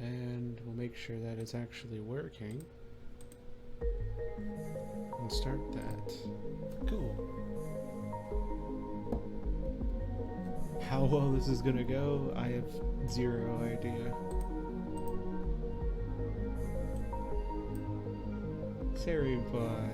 And we'll make sure that it's actually working. And start that. Cool. How well this is gonna go, I have zero idea. Sorry, bye.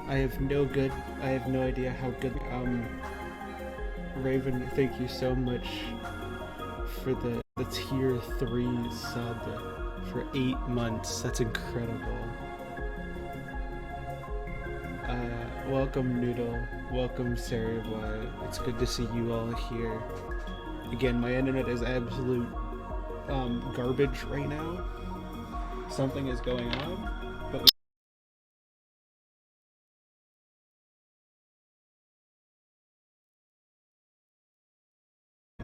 I have no idea how good, Raven, thank you so much for the tier 3 sub for 8 months. That's incredible. Welcome Noodle, welcome Sarahboy. It's good to see you all here. Again, my internet is absolute garbage right now. Something is going on, but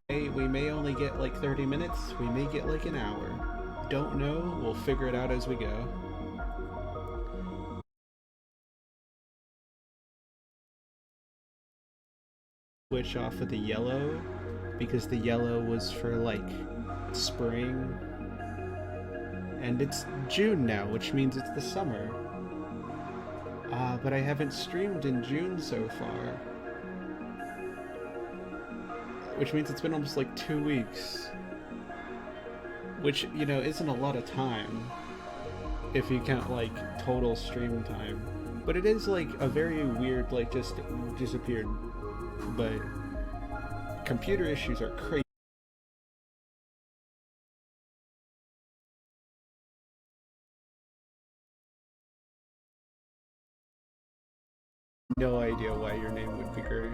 we may only get like 30 minutes, we may get like an hour. Don't know, we'll figure it out as we go. Switch off of the yellow, because the yellow was for like spring. And it's June now, which means it's the summer. But I haven't streamed in June so far. Which means it's been almost like 2 weeks. Which, you know, isn't a lot of time if you count like total stream time. But it is like a very weird, like, just disappeared. But computer issues are crazy. No idea why your name would be Gray.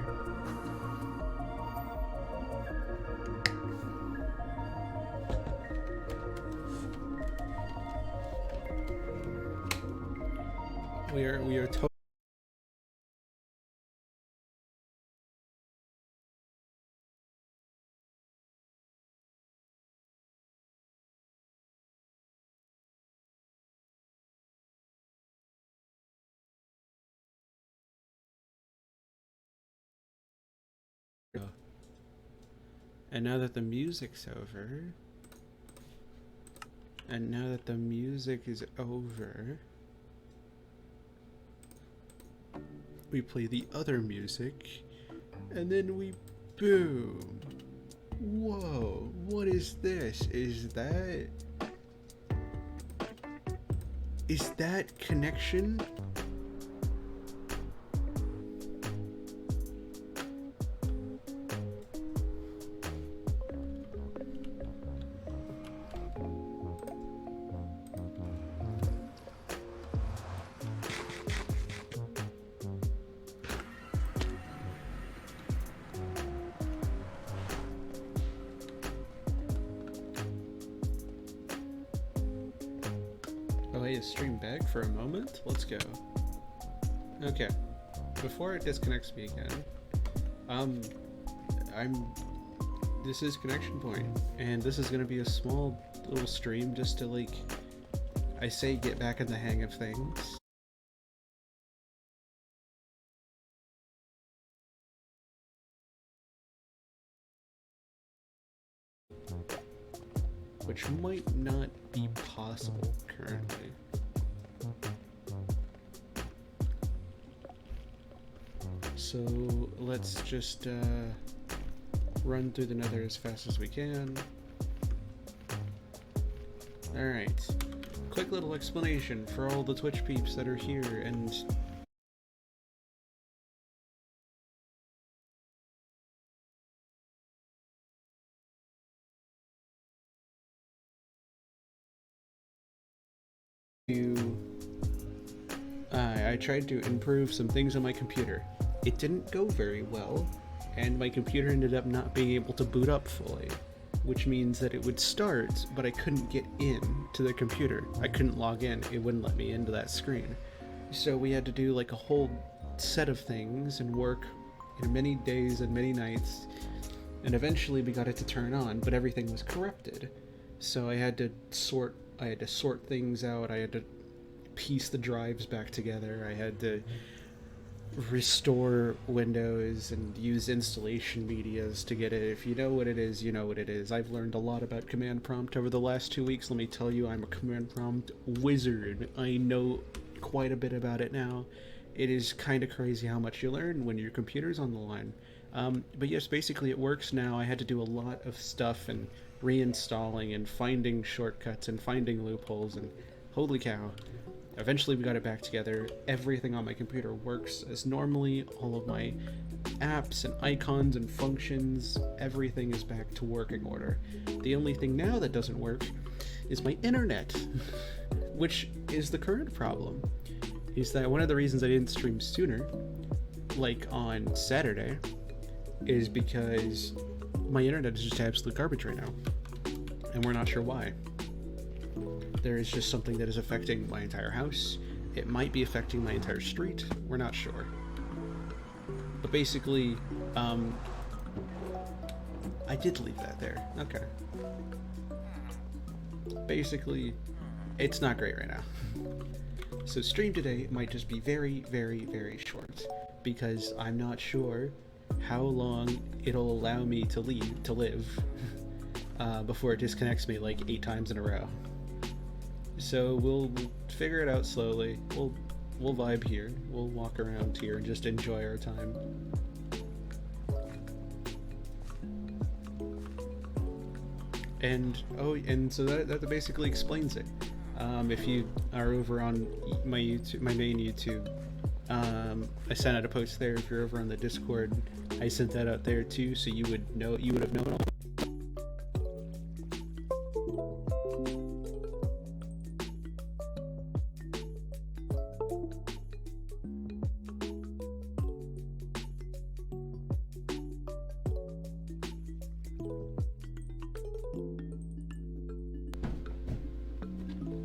We are totally. And now that the music's over, is over, we play the other music, and then we boom. Whoa, what is this? Is that connection? Stream back for a moment. Let's go. Okay. Before it disconnects me again, this is Connection Point, and this is gonna be a small little stream just to, like, I say, get back in the hang of things. Which might not be possible currently. So let's just run through the nether as fast as we can. Alright. Quick little explanation for all the Twitch peeps that are here and I tried to improve some things on my computer. It didn't go very well, and my computer ended up not being able to boot up fully, which means that it would start, but I couldn't get in to the computer. I couldn't log in. It wouldn't let me into that screen. So we had to do like a whole set of things and work in many days and many nights, and eventually we got it to turn on, but everything was corrupted. So I had to sort things out. I had to piece the drives back together. I had to restore Windows and use installation medias to get it. If you know what it is, you know what it is. I've learned a lot about command prompt over the last 2 weeks. Let me tell you, I'm a command prompt wizard. I know quite a bit about it now. It is kind of crazy how much you learn when your computer's on the line. But yes, basically it works now. I had to do a lot of stuff and reinstalling and finding shortcuts and finding loopholes, and holy cow. Eventually we got it back together. Everything on my computer works as normally. All of my apps and icons and functions, everything is back to working order. The only thing now that doesn't work is my internet, which is the current problem. Is that one of the reasons I didn't stream sooner, like on Saturday, is because my internet is just absolute garbage right now, and we're not sure why. There is just something that is affecting my entire house. It might be affecting my entire street. We're not sure. But basically, I did leave that there. Okay. Basically, it's not great right now. So stream today might just be very, very, very short, because I'm not sure how long it'll allow me to live before it disconnects me like 8 times in a row. So we'll figure it out slowly. We'll vibe here. We'll walk around here and just enjoy our time. And so that basically explains it. If you are over on my main YouTube, I sent out a post there. If you're over on the Discord, I sent that out there too, so you would have known all.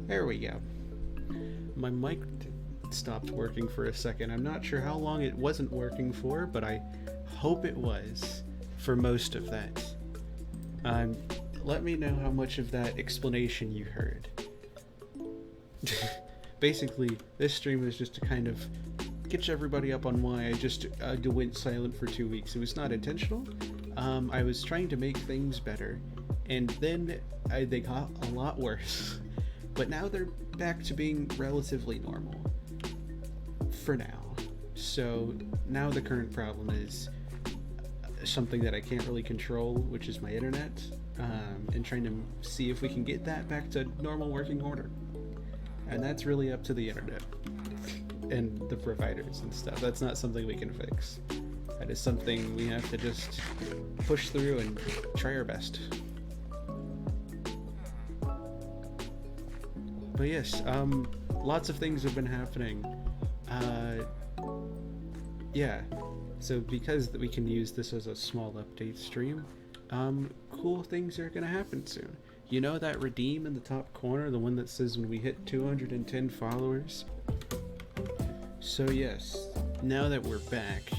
There we go. My mic stopped working for a second. I'm not sure how long it wasn't working for, but I hope it was for most of that. Let me know how much of that explanation you heard. Basically, this stream was just to kind of get everybody up on why I just went silent for 2 weeks. It was not intentional. I was trying to make things better, and then they got a lot worse. But now they're back to being relatively normal. For now. So now the current problem is something that I can't really control, which is my internet, and trying to see if we can get that back to normal working order. And that's really up to the internet and the providers and stuff. That's not something we can fix. That is something we have to just push through and try our best. But yes, lots of things have been happening. Yeah, so because we can use this as a small update stream, cool things are gonna happen soon. You know that redeem in the top corner, the one that says when we hit 210 followers? So yes, now that we're back,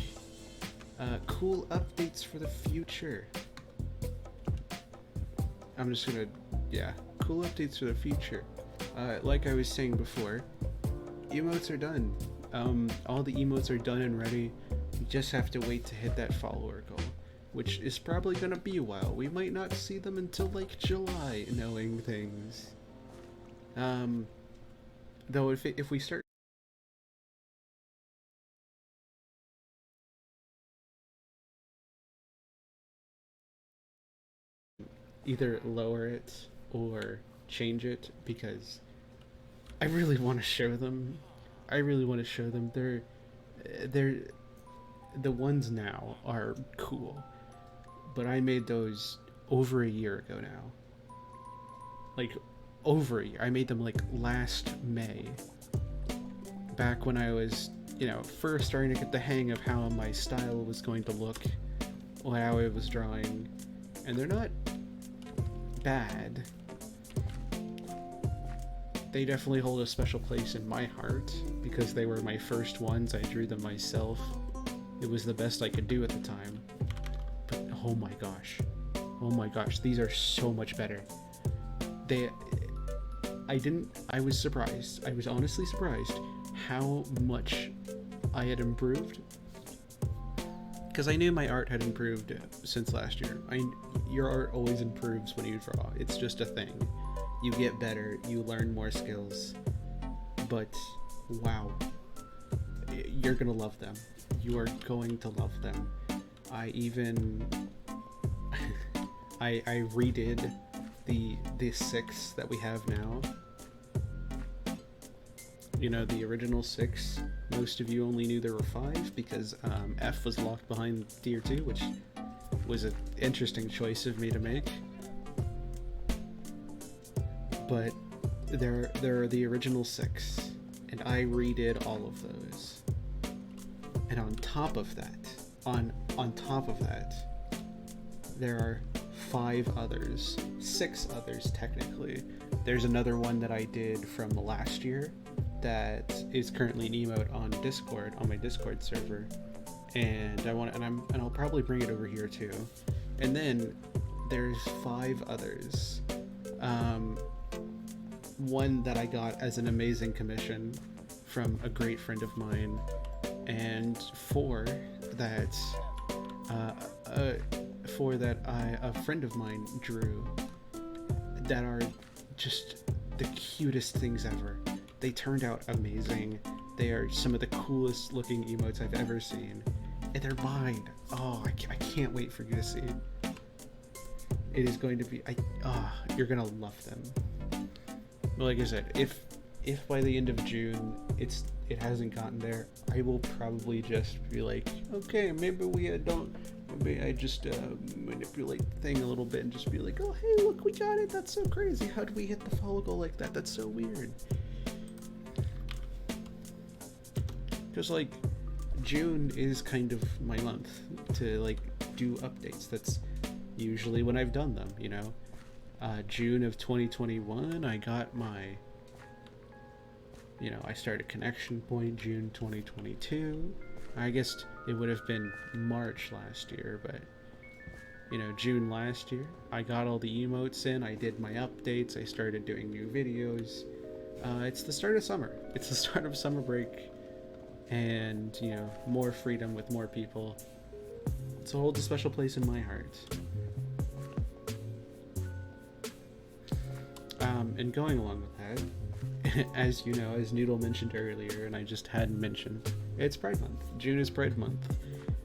cool updates for the future. I'm just gonna, yeah, cool updates for the future. Like I was saying before, emotes are done. All the emotes are done and ready. You just have to wait to hit that follower goal, which is probably gonna be a while. We might not see them until like July, knowing things. Though if we start either lower it or change it because I really want to show them. I really want to show them. They're the ones now are cool, but I made those over a year ago now. Like over a year. I made them like last May. Back when I was, first starting to get the hang of how my style was going to look, how I was drawing, and they're not bad. They definitely hold a special place in my heart because they were my first ones. I drew them myself. It was the best I could do at the time. But oh my gosh, these are so much better. I was surprised. I was honestly surprised how much I had improved. Because I knew my art had improved since last year. Your art always improves when you draw. It's just a thing. You get better, you learn more skills. But wow, you're gonna love them. You are going to love them. I even I redid the 6 that we have now. The original 6. Most of you only knew there were 5 because F was locked behind tier 2, which was an interesting choice of me to make. But there are the original 6, and I redid all of those. And on top of that, there are 5 others, 6 others technically. There's another one that I did from last year that is currently an emote on Discord, on my Discord server, and I'll probably bring it over here too. And then there's 5 others. One that I got as an amazing commission from a great friend of mine, and 4 that a friend of mine drew that are just the cutest things ever. They turned out amazing. They are some of the coolest looking emotes I've ever seen, and they're mine. Oh, I can't wait for you to see. It is going to be, you're gonna love them. But like I said, if by the end of June it hasn't gotten there, I will probably just be like, okay, maybe I just manipulate the thing a little bit and just be like, oh hey, look, we got it. That's so crazy. How did we hit the follow goal like that? That's so weird. Because like June is kind of my month to like do updates. That's usually when I've done them, June of 2021, I got my, I started Connection Point June 2022. I guess it would have been March last year, but, June last year, I got all the emotes in, I did my updates, I started doing new videos. It's the start of summer. It's the start of summer break, and, more freedom with more people. So it holds a special place in my heart. And going along with that, as you know, as Noodle mentioned earlier, and I just hadn't mentioned, it's Pride Month. June is Pride Month.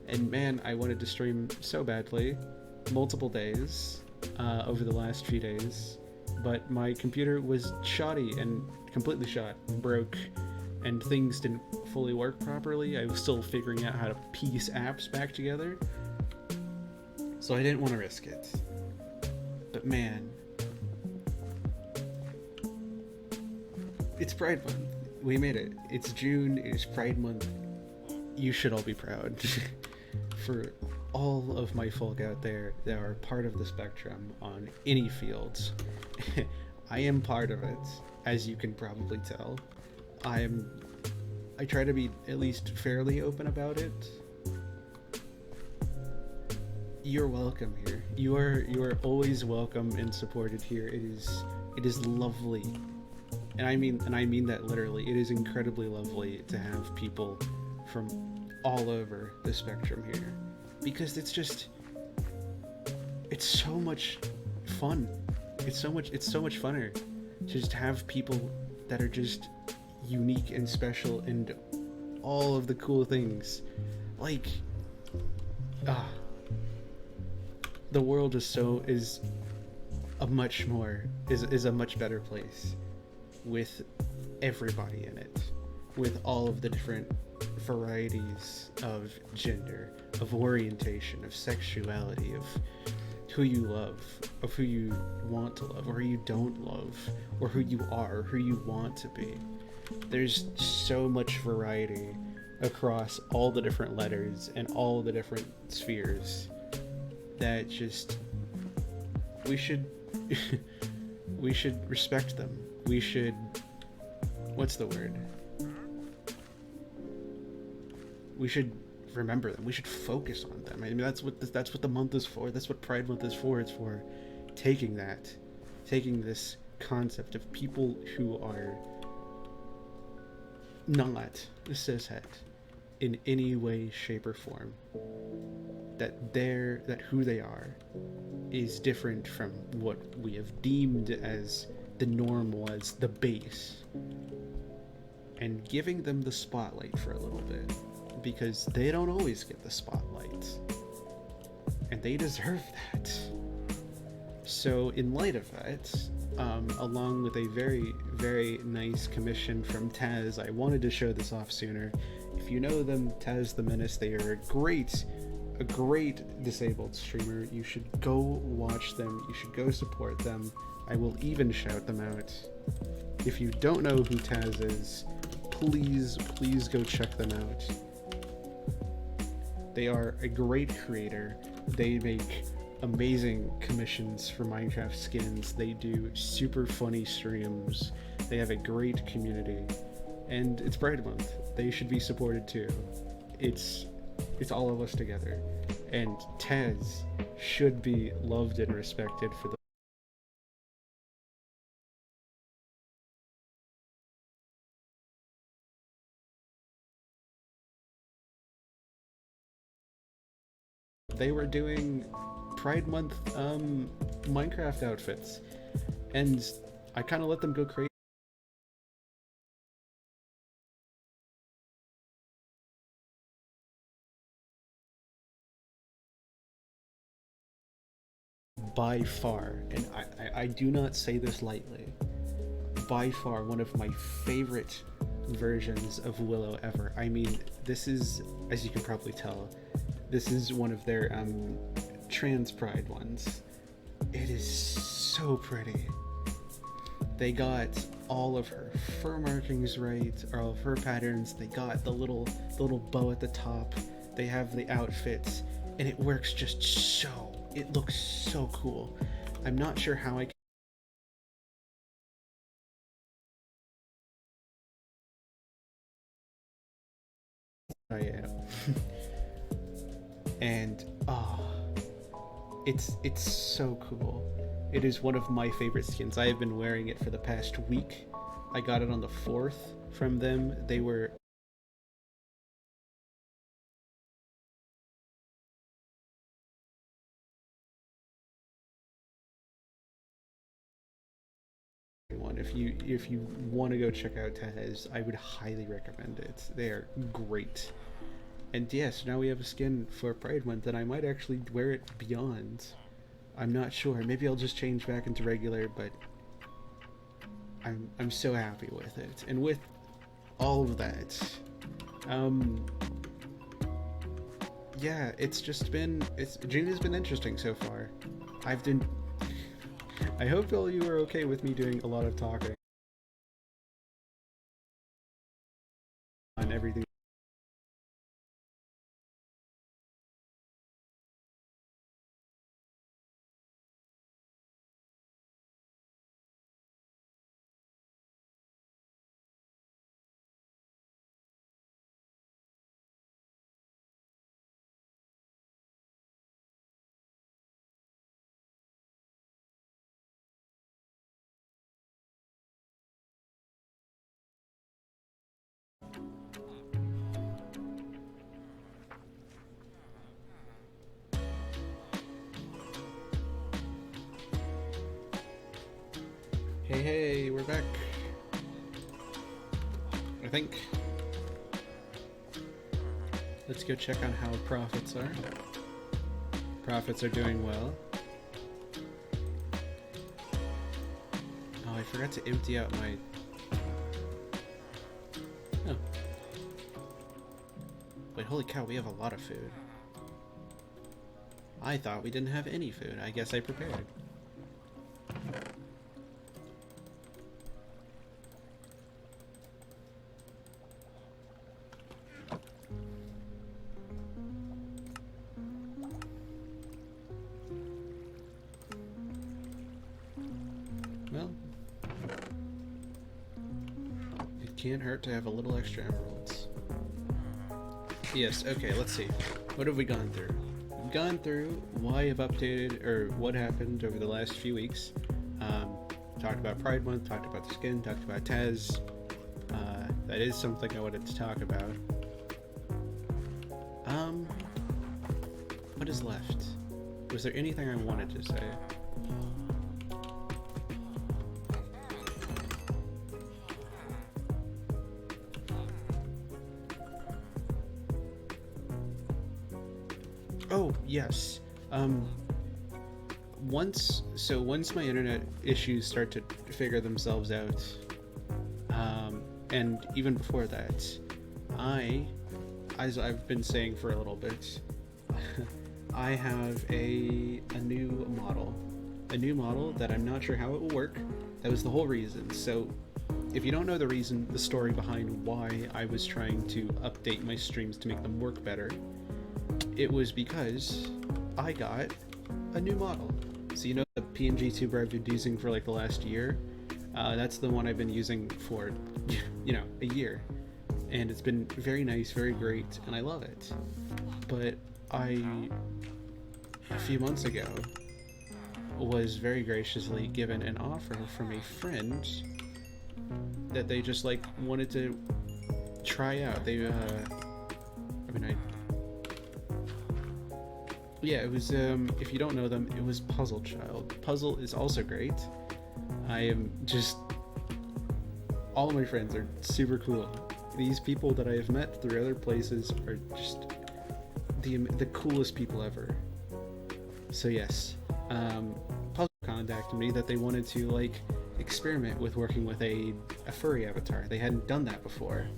And man, I wanted to stream so badly, multiple days, over the last few days, but my computer was shoddy and completely shot, broke, and things didn't fully work properly. I was still figuring out how to piece apps back together, so I didn't want to risk it. But man, it's Pride Month. We made it. It's June. It is Pride Month. You should all be proud. For all of my folk out there that are part of the spectrum on any fields, I am part of it, as you can probably tell. I try to be at least fairly open about it. You're welcome here. You are always welcome and supported here. It is lovely. And I mean that literally. It is incredibly lovely to have people from all over the spectrum here, because it's so much fun. It's so much funner to just have people that are just unique and special and all of the cool things. Like, the world is a much more is a much better place with everybody in it, with all of the different varieties of gender, of orientation, of sexuality, of who you love, of who you want to love, or who you don't love, or who you are, or who you want to be. There's so much variety across all the different letters and all the different spheres that just we should we should respect them. We should, what's the word? We should remember them. We should focus on them. I mean, that's what the month is for. That's what Pride Month is for. It's for taking this concept of people who are not cishet in any way, shape, or form. That who they are is different from what we have deemed as the norm was, the base, and giving them the spotlight for a little bit, because they don't always get the spotlight, and they deserve that. So in light of that, along with a very, very nice commission from Taz, I wanted to show this off sooner. If you know them, Taz the Menace, they are a great disabled streamer. You should go watch them. You should go support them. I will even shout them out. If you don't know who Taz is, please go check them out. They are a great creator. They make amazing commissions for Minecraft skins. They do super funny streams. They have a great community. And it's Pride Month. They should be supported too. It's all of us together. And Taz should be loved and respected for the they were doing Pride Month Minecraft outfits, and I kind of let them go crazy. By far, and I do not say this lightly, by far one of my favorite versions of Willow ever. I mean, this is, as you can probably tell, this is one of their trans pride ones. It is so pretty. They got all of her fur markings right, or all of her patterns. They got the little bow at the top. They have the outfits, and it works just so. It looks so cool. I'm not sure how I am. And it's so cool. It is one of my favorite skins. I have been wearing it for the past week. I got it on the 4th from them. They were one. If you want to go check out Tez, I would highly recommend it. They are great. And yes, now we have a skin for Pride Month, and I might actually wear it beyond. I'm not sure. Maybe I'll just change back into regular, but I'm so happy with it. And with all of that, yeah, June has been interesting so far. I hope all you are okay with me doing a lot of talking on everything. Hey, we're back. I think. Let's go check on how profits are. Profits are doing well. I forgot to empty out my... Oh. Wait, holy cow, we have a lot of food. I thought we didn't have any food. I guess I prepared. Well, it can't hurt to have a little extra emeralds. Yes, okay, let's see. What have we gone through? We've gone through why I've updated, or what happened over the last few weeks. Talked about Pride Month, talked about the skin, talked about Taz. That is something I wanted to talk about. What is left? Was there anything I wanted to say? Oh, yes. Once my internet issues start to figure themselves out, and even before that, as I've been saying for a little bit, I have a new model that I'm not sure how it will work. That was the whole reason. So if you don't know the story behind why I was trying to update my streams to make them work better, it was because I got a new model. So you know the PNG tuber I've been using for like the last year? That's the one I've been using for, a year. And it's been very nice, very great, and I love it. But a few months ago, was very graciously given an offer from a friend that they just like wanted to try out. They, yeah, it was, if you don't know them, it was Puzzle Child. Puzzle is also great. I am just... all of my friends are super cool. These people that I have met through other places are just the coolest people ever. So yes, Puzzle contacted me that they wanted to, like, experiment with working with a furry avatar. They hadn't done that before.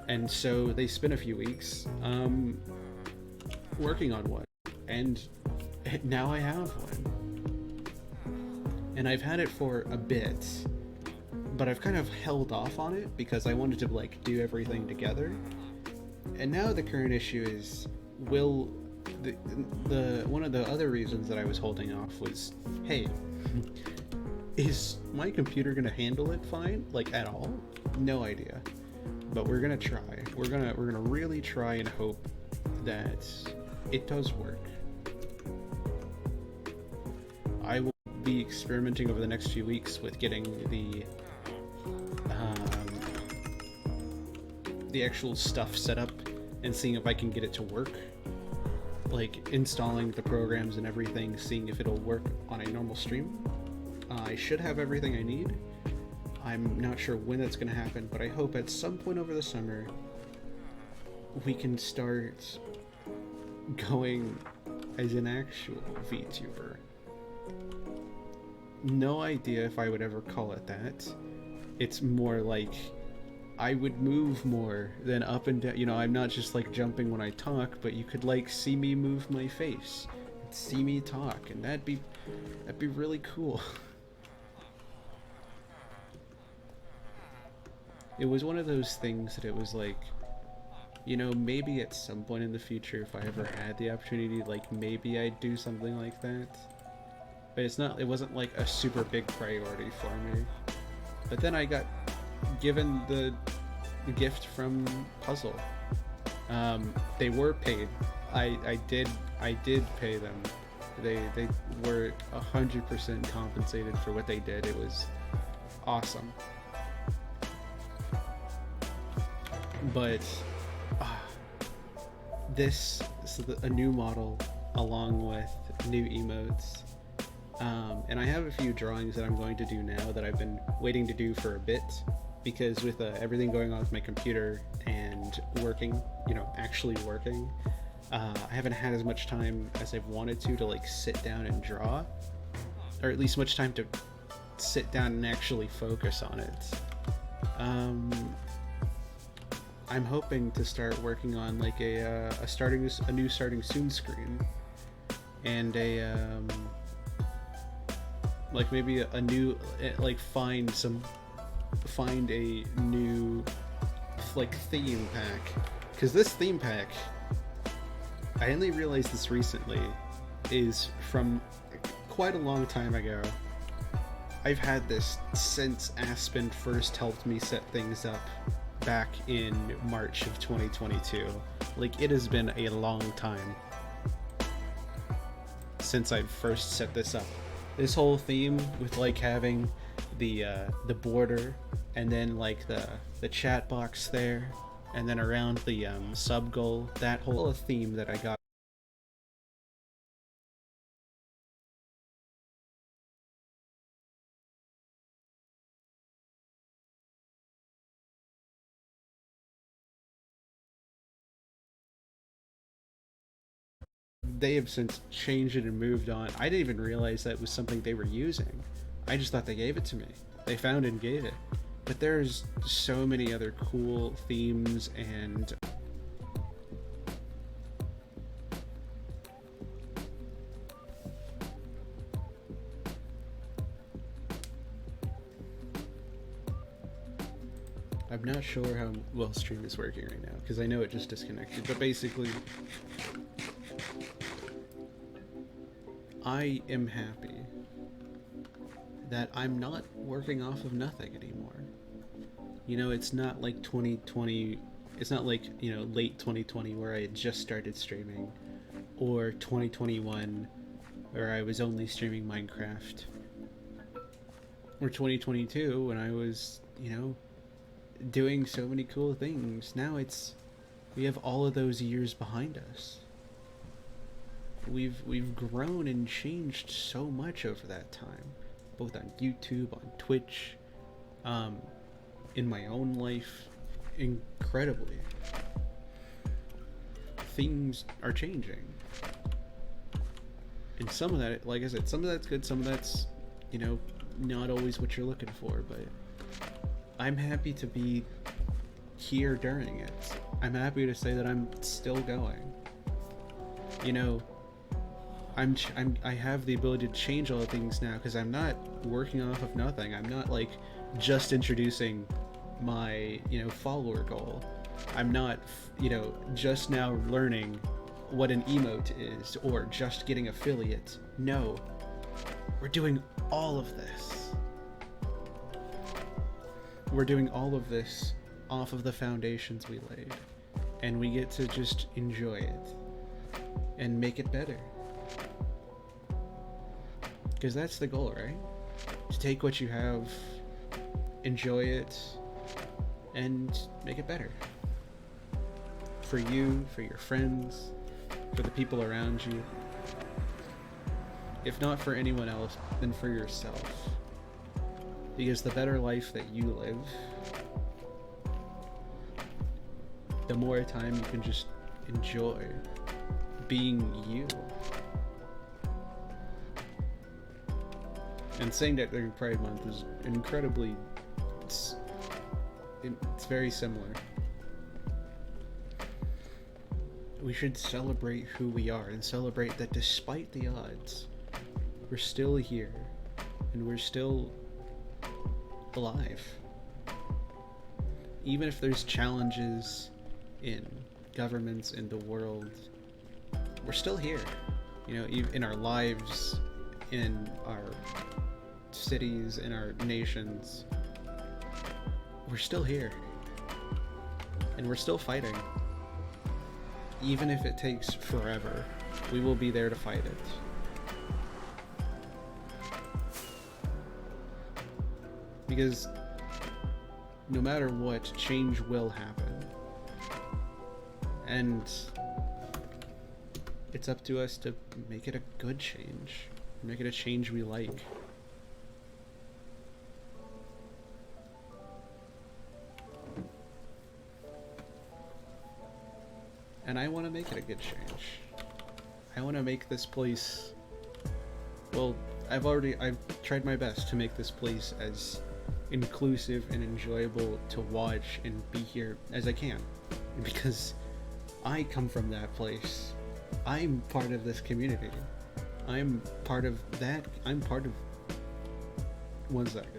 And so they spent a few weeks, working on one, and now I have one. And I've had it for a bit, but I've kind of held off on it because I wanted to like do everything together. And now the current issue is, will the one of the other reasons that I was holding off was, hey, is my computer gonna handle it fine, like at all? No idea, but we're gonna try. We're gonna really try and hope that it does work. I will be experimenting over the next few weeks with getting the actual stuff set up and seeing if I can get it to work. Like installing the programs and everything, seeing if it'll work on a normal stream. I should have everything I need. I'm not sure when that's going to happen, but I hope at some point over the summer we can start going as an actual VTuber. No idea if I would ever call it that. It's more like I would move more than up and down. You know, I'm not just like jumping when I talk, but you could like see me move my face, see me talk, and that'd be really cool. It was one of those things that it was like, you know, maybe at some point in the future, if I ever had the opportunity, like maybe I'd do something like that. But it wasn't like a super big priority for me. But then I got given the gift from Puzzle. They were paid. I did pay them. They were 100% compensated for what they did. It was awesome. But this is a new model along with new emotes. And I have a few drawings that I'm going to do now that I've been waiting to do for a bit, because with everything going on with my computer and working, you know, actually working, I haven't had as much time as I've wanted to like sit down and draw, or at least much time to sit down and actually focus on it. I'm hoping to start working on like a new starting soon screen, and like maybe a new, like find a new like theme pack, because this theme pack, I only realized this recently, is from quite a long time ago. I've had this since Aspen first helped me set things up back in March of 2022. Like, it has been a long time since I first set this up. This whole theme with like having the border, and then like the chat box there, and then around the sub goal, that whole theme that I got. They have since changed it and moved on. I didn't even realize that was something they were using. I just thought they gave it to me. They found it and gave it. But there's so many other cool themes, and I'm not sure how well stream is working right now, because I know it just disconnected, but basically I am happy that I'm not working off of nothing anymore. You know, it's not like 2020, it's not like, you know, late 2020 where I had just started streaming, or 2021 where I was only streaming Minecraft, or 2022 when I was, you know, doing so many cool things. Now we have all of those years behind us. We've grown and changed so much over that time, both on YouTube, on Twitch, in my own life, incredibly. Things are changing, and some of that, like I said, some of that's good, some of that's, you know, not always what you're looking for, but I'm happy to be here during it. I'm happy to say that I'm still going. You know, I have the ability to change all the things now, because I'm not working off of nothing. I'm not like just introducing my, you know, follower goal. I'm not, you know, just now learning what an emote is, or just getting affiliate. No, we're doing all of this. We're doing all of this off of the foundations we laid, and we get to just enjoy it and make it better. Because that's the goal, right? To take what you have, enjoy it, and make it better. For you, for your friends, for the people around you. If not for anyone else, then for yourself. Because the better life that you live, the more time you can just enjoy being you. And saying that during Pride Month is incredibly, it's very similar. We should celebrate who we are, and celebrate that despite the odds, we're still here, and we're still alive. Even if there's challenges in governments, in the world, we're still here. You know, in our lives, in our cities, in our nations, we're still here. And we're still fighting. Even if it takes forever, we will be there to fight it. Because no matter what, change will happen. And it's up to us to make it a good change. Make it a change we like. And I want to make it a good change. I want to make this place, well, I've tried my best to make this place as inclusive and enjoyable to watch and be here as I can, because I come from that place. I'm part of this community. I'm part of that. I'm part of. One second.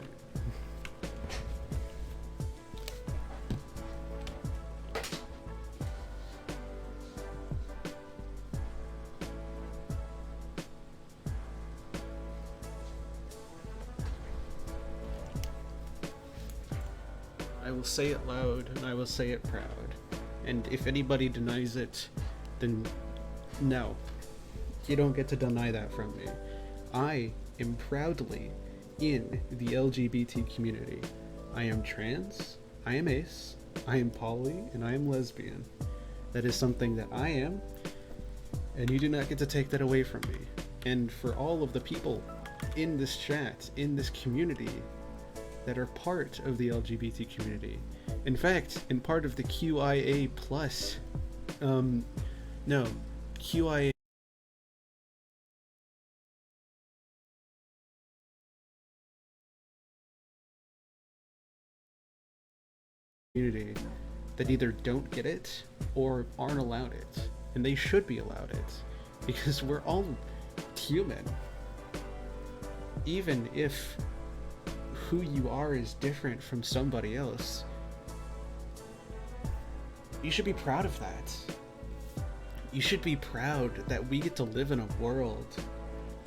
I will say it loud and I will say it proud. And if anybody denies it, then no. You don't get to deny that from me. I am proudly in the LGBT community. I am trans, I am ace, I am poly, and I am lesbian. That is something that I am, and you do not get to take that away from me. And for all of the people in this chat, in this community, that are part of the LGBT community, in fact, in part of the QIA plus, QIA community that either don't get it or aren't allowed it, and they should be allowed it, because we're all human. Even if who you are is different from somebody else, you should be proud of that. You should be proud that we get to live in a world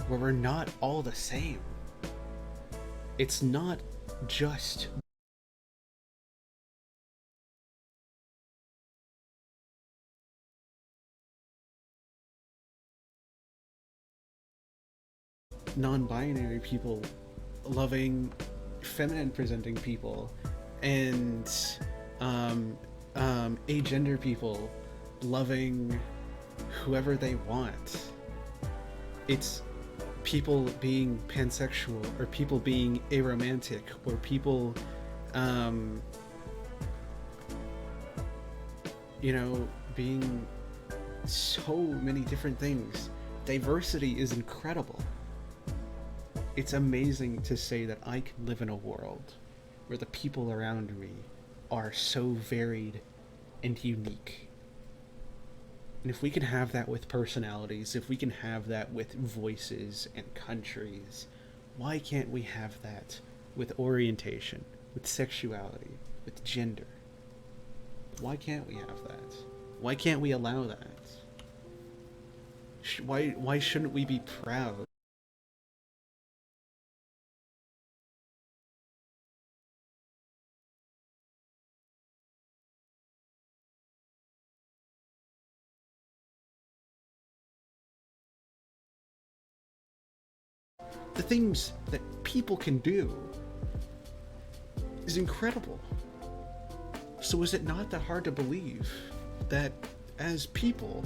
where we're not all the same. It's not just non-binary people loving feminine presenting people, and agender people loving whoever they want. It's people being pansexual, or people being aromantic, or people being so many different things. Diversity is incredible. It's amazing to say that I can live in a world where the people around me are so varied and unique. And if we can have that with personalities, if we can have that with voices and countries, why can't we have that with orientation, with sexuality, with gender? Why can't we have that? Why can't we allow that? Why shouldn't we be proud? The things that people can do is incredible. So is it not that hard to believe that as people,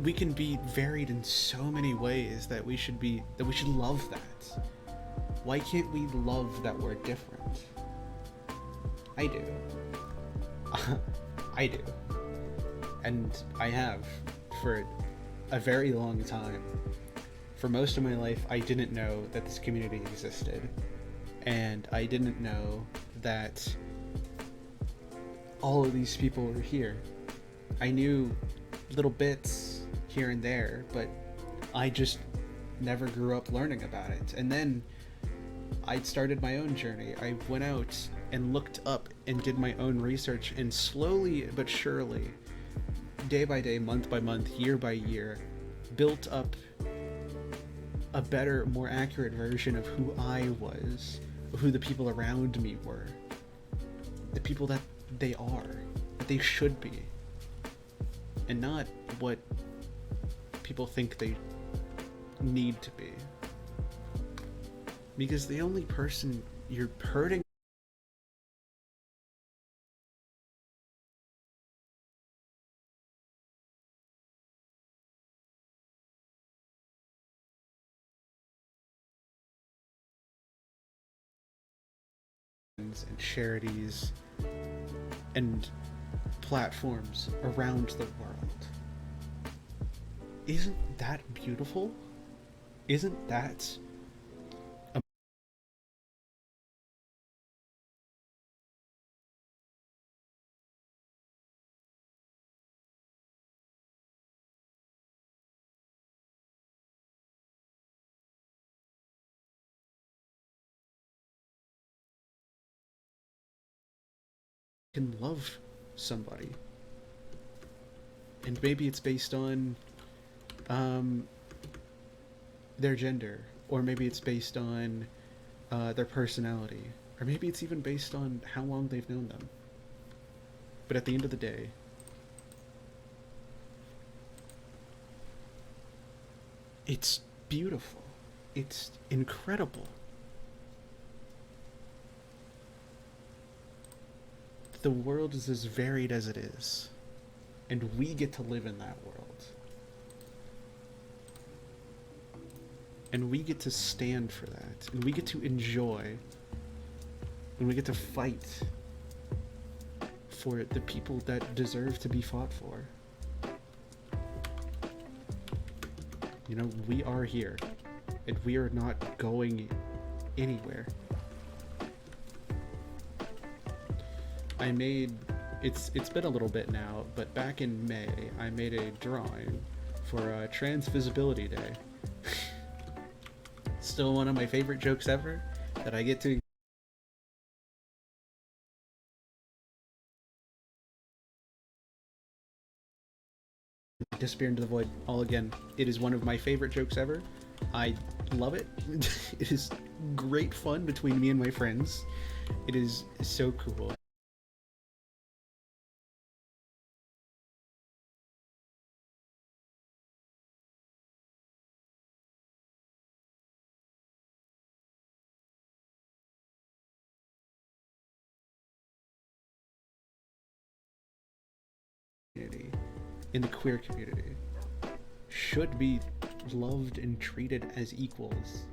we can be varied in so many ways, that we should love that? Why can't we love that we're different? I do. I do. And I have for a very long time. For most of my life, I didn't know that this community existed, and I didn't know that all of these people were here. I knew little bits here and there, but I just never grew up learning about it. And then I started my own journey. I went out and looked up and did my own research, and slowly but surely, day by day, month by month, year by year, built up a better, more accurate version of who I was, of who the people around me were, the people that they are, that they should be, and not what people think they need to be. Because the only person you're hurting and charities and platforms around the world. Isn't that beautiful? Isn't that a can love somebody? And maybe it's based on um, their gender, or maybe it's based on their personality, or maybe it's even based on how long they've known them. But at the end of the day, it's beautiful. It's incredible. The world is as varied as it is, and we get to live in that world. And we get to stand for that, and we get to enjoy, and we get to fight for the people that deserve to be fought for. You know, we are here, and we are not going anywhere. I made it's been a little bit now, but back in May I made a drawing for Trans Visibility Day. Still one of my favorite jokes ever that I get to disappear into the void all again. It is one of my favorite jokes ever. I love it. It is great fun between me and my friends. It is so cool. In the queer community should be loved and treated as equals.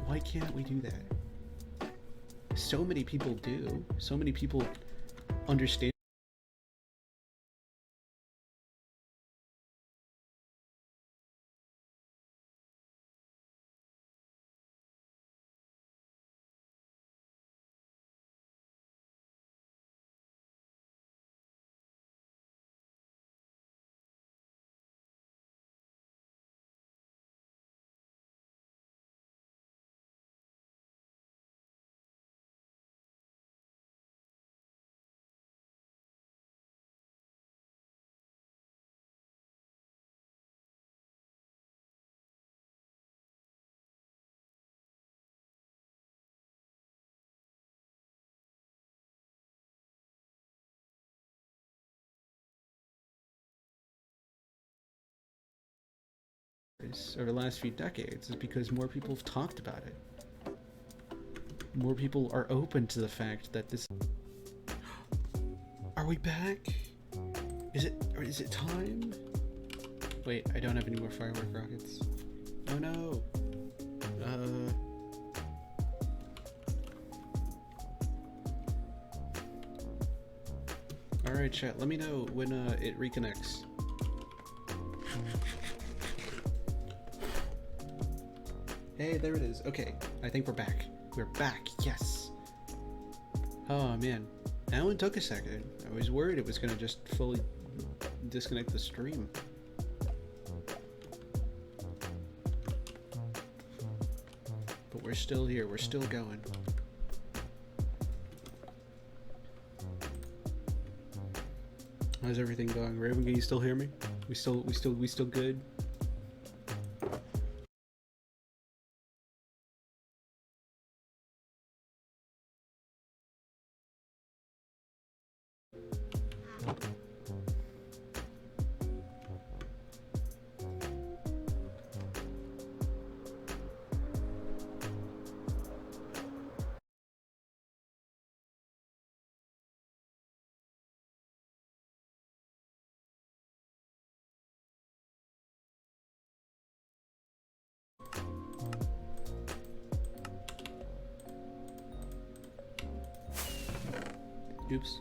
Why can't we do that? So many people do. So many people understand. Over the last few decades is because more people have talked about it. More people are open to the fact that this. Are we back? Is it time? Wait, I don't have any more firework rockets. Oh no. Alright, chat, let me know when it reconnects. Hey, there it is. Okay, I think we're back. We're back, yes. Oh man, that one took a second. I was worried it was gonna just fully disconnect the stream. But we're still here, we're still going. How's everything going? Raven, can you still hear me? We still good? Oops.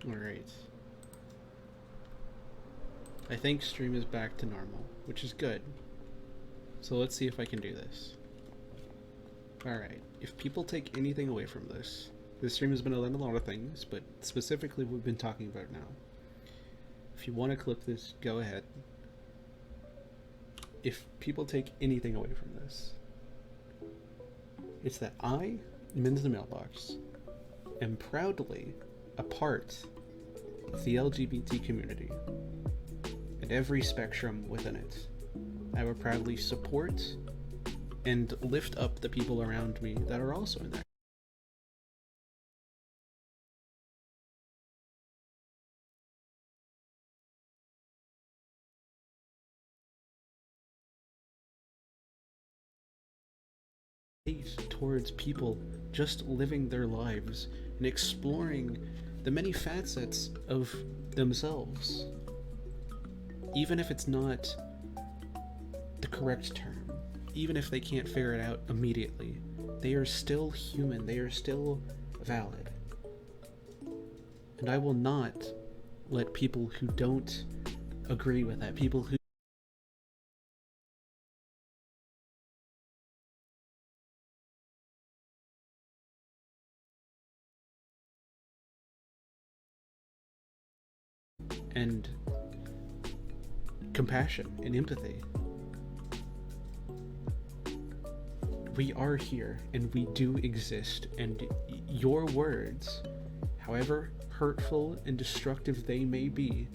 Alright. I think stream is back to normal, which is good. So let's see if I can do this. Alright, if people take anything away from this stream has been a lot of things, but specifically what we've been talking about now. If you want to clip this, go ahead. If people take anything away from this, it's that I, Min's the Mailbox, am proudly a part of the LGBT community and every spectrum within it. I will proudly support and lift up the people around me that are also in that. Towards people just living their lives and exploring the many facets of themselves. Even if it's not the correct term, even if they can't figure it out immediately, they are still human, they are still valid. And I will not let people who don't agree with that, people who and compassion and empathy. We are here and we do exist, and your words, however hurtful and destructive they may be,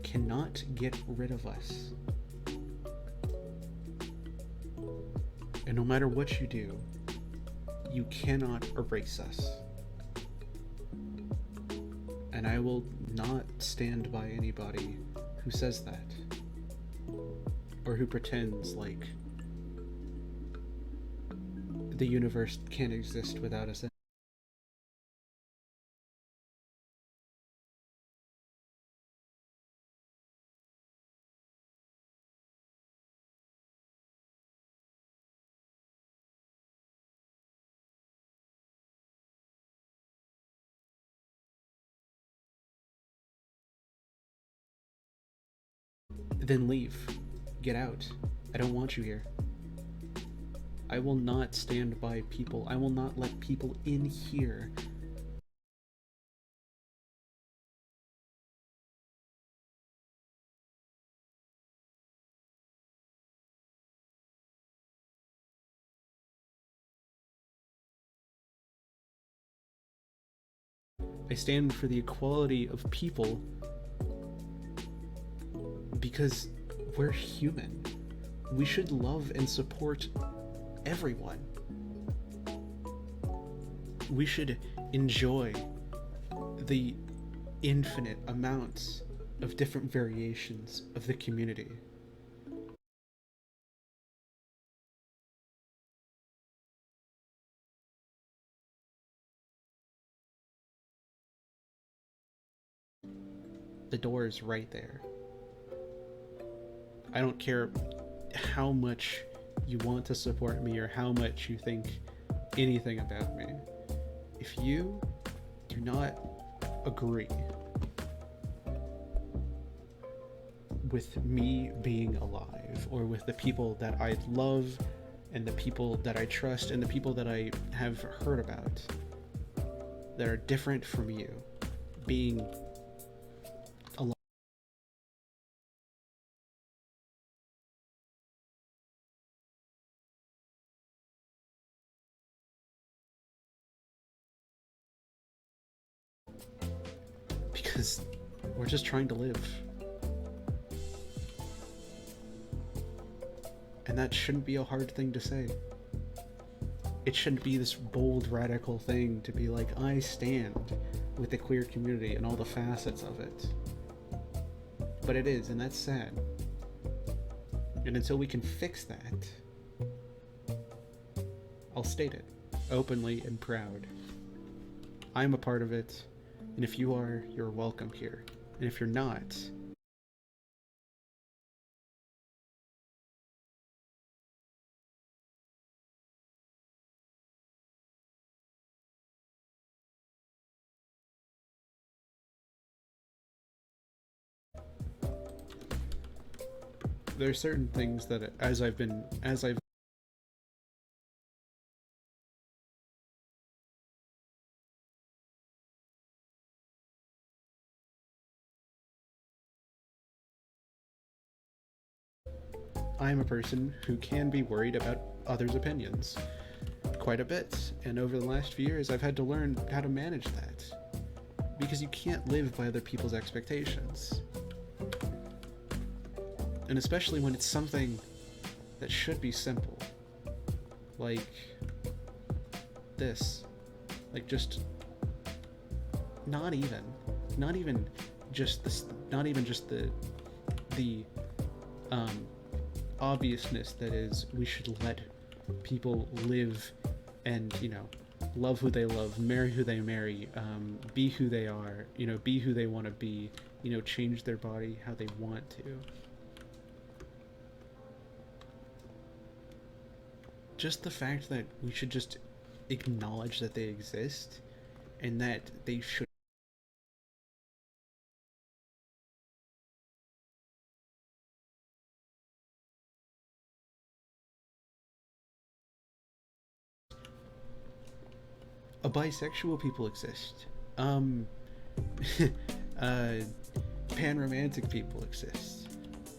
cannot get rid of us. And no matter what you do, you cannot erase us. And I will not stand by anybody who says that, or who pretends like the universe can't exist without us. Then leave. Get out. I don't want you here. I will not stand by people. I will not let people in here I stand for the equality of people because we're human. We should love and support everyone. We should enjoy the infinite amounts of different variations of the community. The door is right there. I don't care how much you want to support me or how much you think anything about me. If you do not agree with me being alive, or with the people that I love and the people that I trust and the people that I have heard about that are different from you being alive, because we're just trying to live. And that shouldn't be a hard thing to say. It shouldn't be this bold, radical thing to be like, I stand with the queer community and all the facets of it. But it is, and that's sad. And until we can fix that, I'll state it openly and proud. I'm a part of it, and if you are, you're welcome here. And if you're not, there are certain things that as I've I'm a person who can be worried about others' opinions quite a bit, and over the last few years I've had to learn how to manage that. Because you can't live by other people's expectations. And especially when it's something that should be simple. Like this. Like just not even just this not even just the obviousness that is we should let people live and, you know, love who they love, marry who they marry, be who they are, you know, be who they want to be, you know, change their body how they want to. Just the fact that we should just acknowledge that they exist and that they should. Bisexual people exist. uh, Pan-romantic people exist.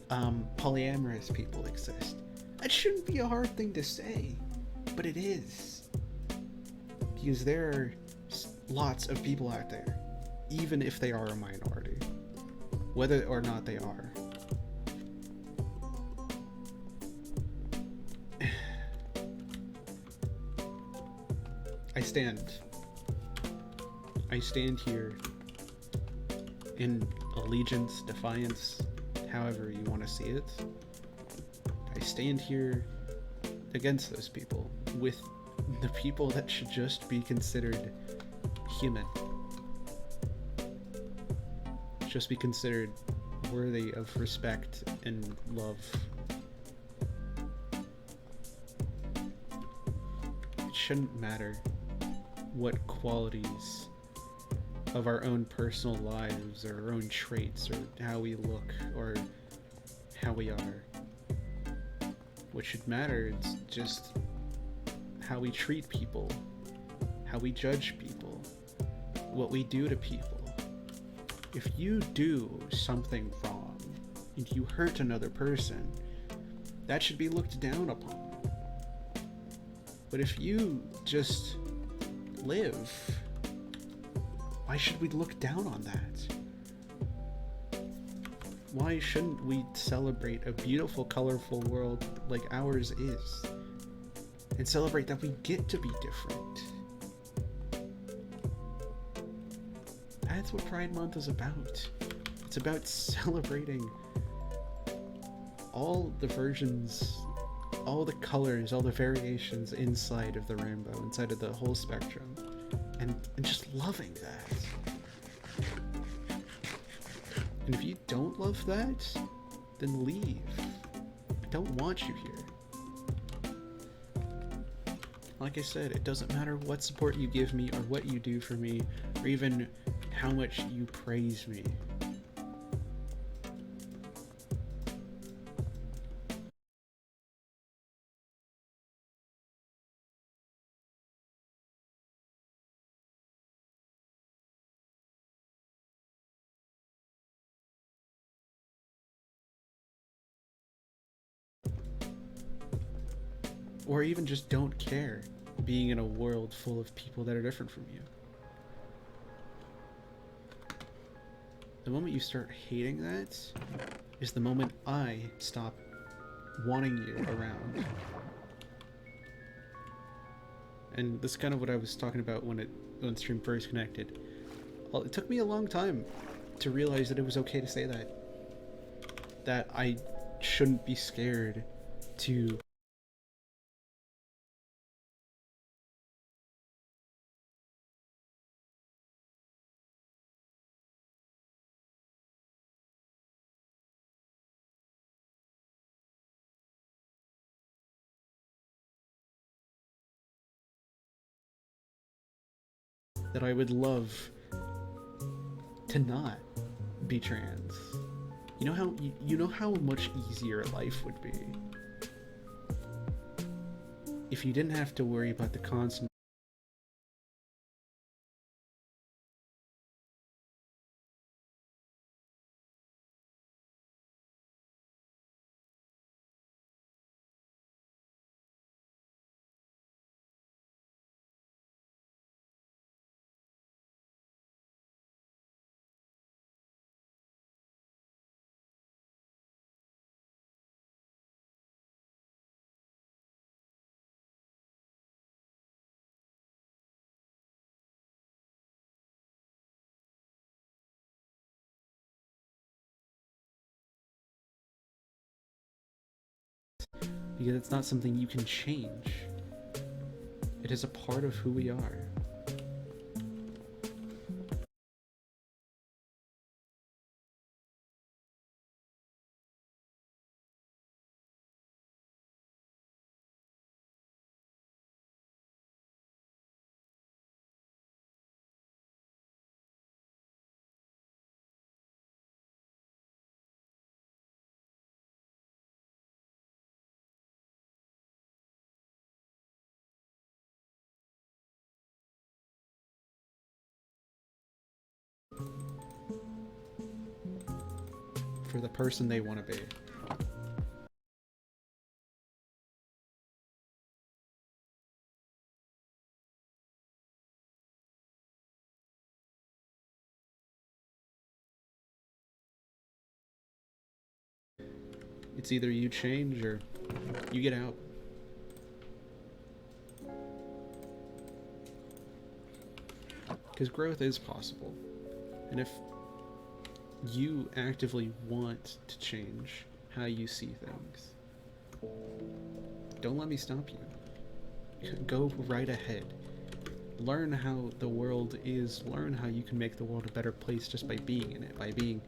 Polyamorous people exist. That shouldn't be a hard thing to say, but it is. Because there are lots of people out there, even if they are a minority, whether or not they are. I stand here in allegiance, defiance, however you want to see it. I stand here against those people, with the people that should just be considered human. Just be considered worthy of respect and love. It shouldn't matter what qualities of our own personal lives or our own traits or how we look or how we are. What should matter is just how we treat people, how we judge people, what we do to people. If you do something wrong and you hurt another person, that should be looked down upon. But if you just live, why should we look down on that? Why shouldn't we celebrate a beautiful, colorful world like ours is? And celebrate that we get to be different. That's what Pride Month is about. It's about celebrating all the versions, all the colors, all the variations inside of the rainbow, inside of the whole spectrum, and just loving that. And if you don't love that, then leave. I don't want you here. Like I said, it doesn't matter what support you give me or what you do for me, or even how much you praise me. Or even just don't care, being in a world full of people that are different from you. The moment you start hating that is the moment I stop wanting you around. And that's kind of what I was talking about when stream first connected. Well, it took me a long time to realize that it was okay to say that. That I shouldn't be scared to that I would love to not be trans. You know how much easier life would be if you didn't have to worry about the constant because it's not something you can change. It is a part of who we are. For the person they want to be. It's either you change or you get out. Because growth is possible. And if you actively want to change how you see things, don't let me stop you. Go right ahead. Learn how the world is. Learn how you can make the world a better place just by being in it, by being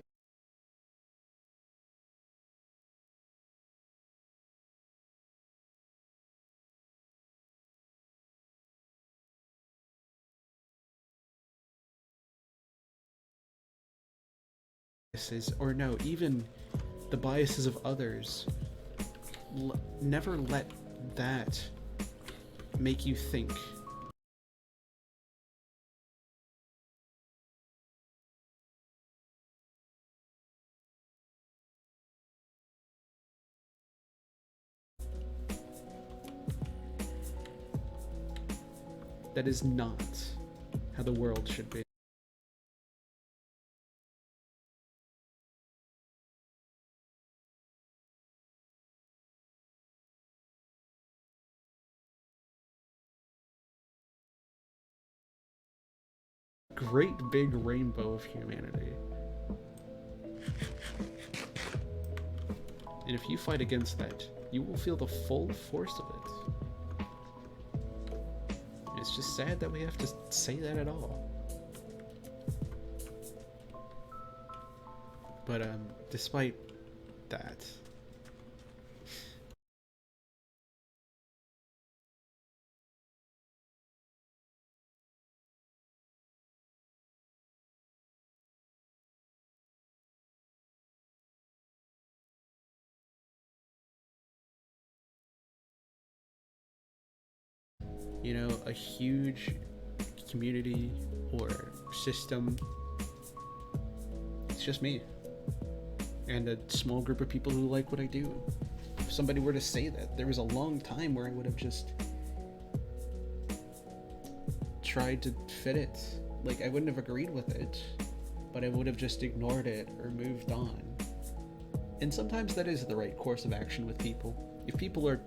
biases, or no, even the biases of others. Never let that make you think. That is not how the world should be. Great big rainbow of humanity. And if you fight against that, you will feel the full force of it. It's just sad that we have to say that at all. But despite that, you know, a huge community or system, it's just me and a small group of people who like what I do. If somebody were to say that, there was a long time where I would have just tried to fit it. Like, I wouldn't have agreed with it, but I would have just ignored it or moved on. And sometimes that is the right course of action with people. If people are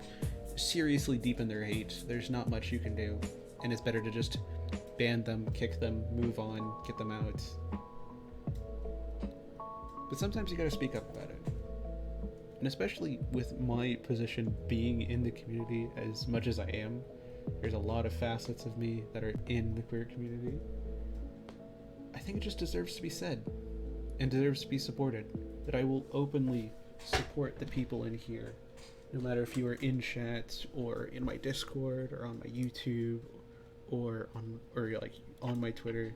seriously deep in their hate, there's not much you can do, and it's better to just ban them, kick them, move on, get them out. But sometimes you gotta speak up about it. And especially with my position being in the community as much as I am, there's a lot of facets of me that are in the queer community. I think it just deserves to be said and deserves to be supported. That I will openly support the people in here, no matter if you are in chat or in my Discord or on my YouTube or on my Twitter.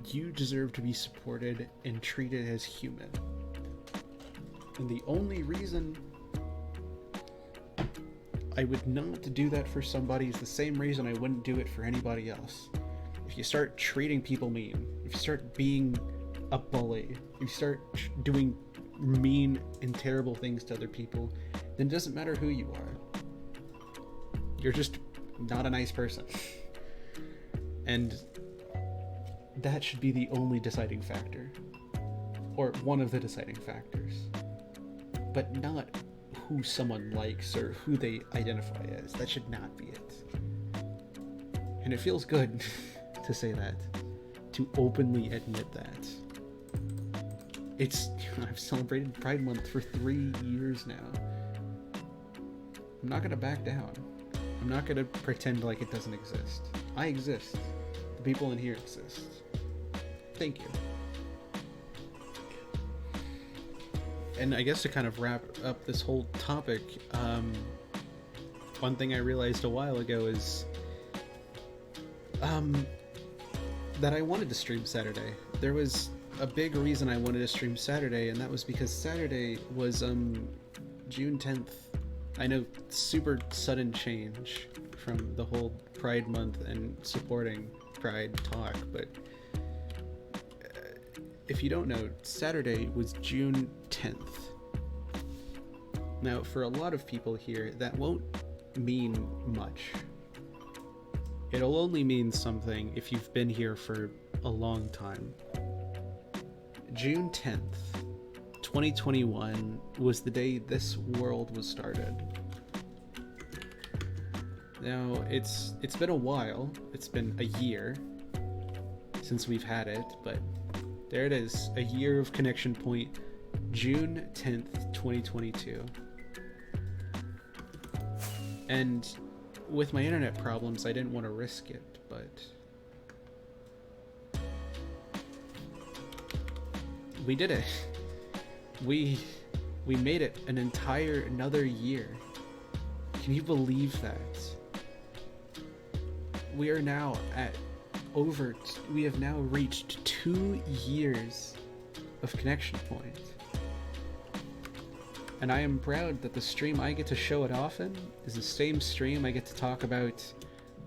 You deserve to be supported and treated as human. And the only reason I would not do that for somebody is the same reason I wouldn't do it for anybody else. If you start treating people mean, if you start being a bully, if you start doing mean and terrible things to other people, then it doesn't matter who you are. You're just not a nice person. And that should be the only deciding factor. Or one of the deciding factors. But not who someone likes or who they identify as. That should not be it. And it feels good to say that. To openly admit that. I've celebrated Pride Month for 3 years now. I'm not gonna back down. I'm not gonna pretend like it doesn't exist. I exist. The people in here exist. Thank you. And I guess to kind of wrap up this whole topic, one thing I realized a while ago is that I wanted to stream Saturday. There was a big reason I wanted to stream Saturday, and that was because Saturday was June 10th. I know, super sudden change from the whole Pride Month and supporting Pride talk, but if you don't know, Saturday was June 10th. Now, for a lot of people here, that won't mean much. It'll only mean something if you've been here for a long time. June 10th, 2021 was the day this world was started. Now, it's been a while. It's been a year since we've had it, but there it is, a year of Connection Point, June 10th, 2022. And with my internet problems, I didn't want to risk it, but we did it. We made it another year. Can you believe that? We are now at we have now reached 2 years of Connection Point. And I am proud that the stream I get to show it often is the same stream I get to talk about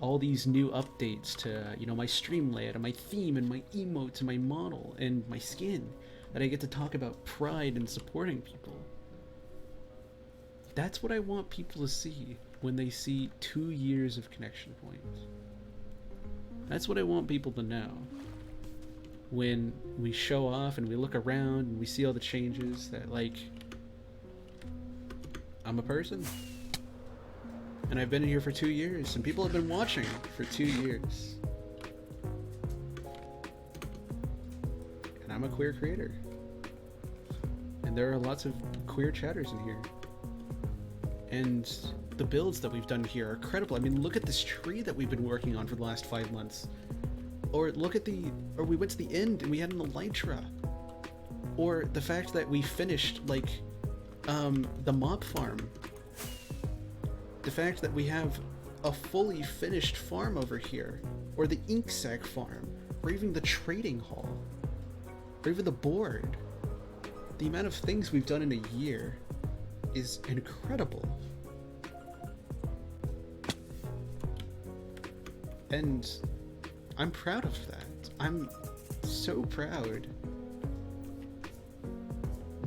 all these new updates to, my stream layout and my theme and my emotes and my model and my skin, that I get to talk about pride and supporting people. That's what I want people to see when they see 2 years of Connection Point. That's what I want people to know. When we show off and we look around and we see all the changes, that, I'm a person. And I've been here for 2 years, and people have been watching for 2 years. And I'm a queer creator. And there are lots of queer chatters in here. And the builds that we've done here are incredible. I mean, look at this tree that we've been working on for the last 5 months. Or we went to the end and we had an elytra. Or the fact that we finished, the mob farm. The fact that we have a fully finished farm over here. Or the ink sac farm. Or even the trading hall. Or even the board. The amount of things we've done in a year is incredible. And I'm proud of that. I'm so proud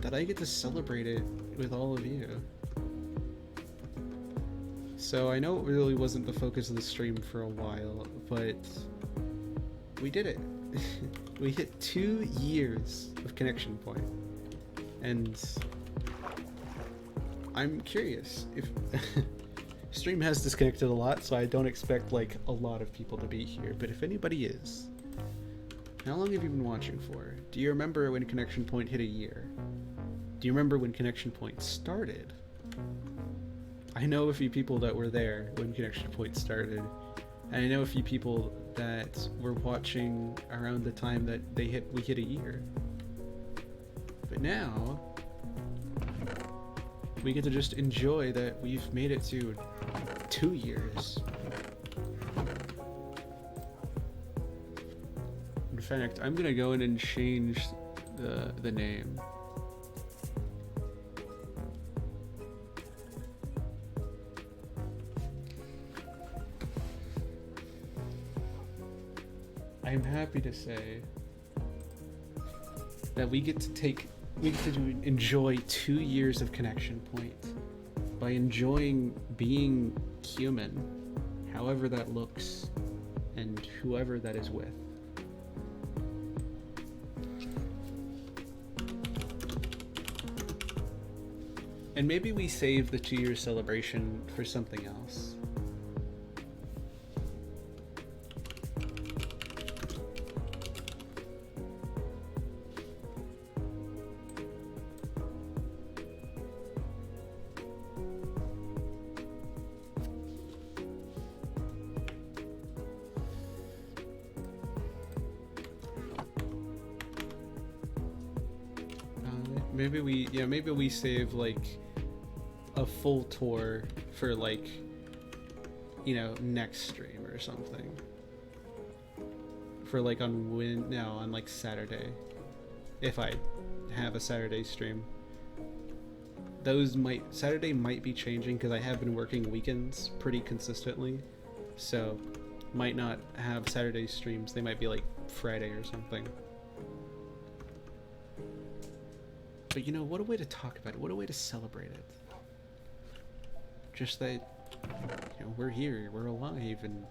that I get to celebrate it with all of you. So I know it really wasn't the focus of the stream for a while, but we did it. We hit 2 years of Connection Point. And I'm curious if stream has disconnected a lot, so I don't expect a lot of people to be here, but if anybody is, how long have you been watching for? Do you remember when Connection Point hit a year? Do you remember when Connection Point started? I know a few people that were there when Connection Point started, and I know a few people that were watching around the time that we hit a year. But now we get to just enjoy that we've made it to 2 years. And fact, I'm gonna go in and change the name. I'm happy to say that we get to enjoy 2 years of Connection Point by enjoying being human, however that looks, and whoever that is with. And maybe we save the 2-year celebration for something else. Maybe we save like a full tour for like, you know, next stream or something. For like on like Saturday. If I have a Saturday stream. Saturday might be changing because I have been working weekends pretty consistently. So might not have Saturday streams. They might be like Friday or something. But you know, what a way to talk about it. What a way to celebrate it. Just that, you know, we're here, we're alive, and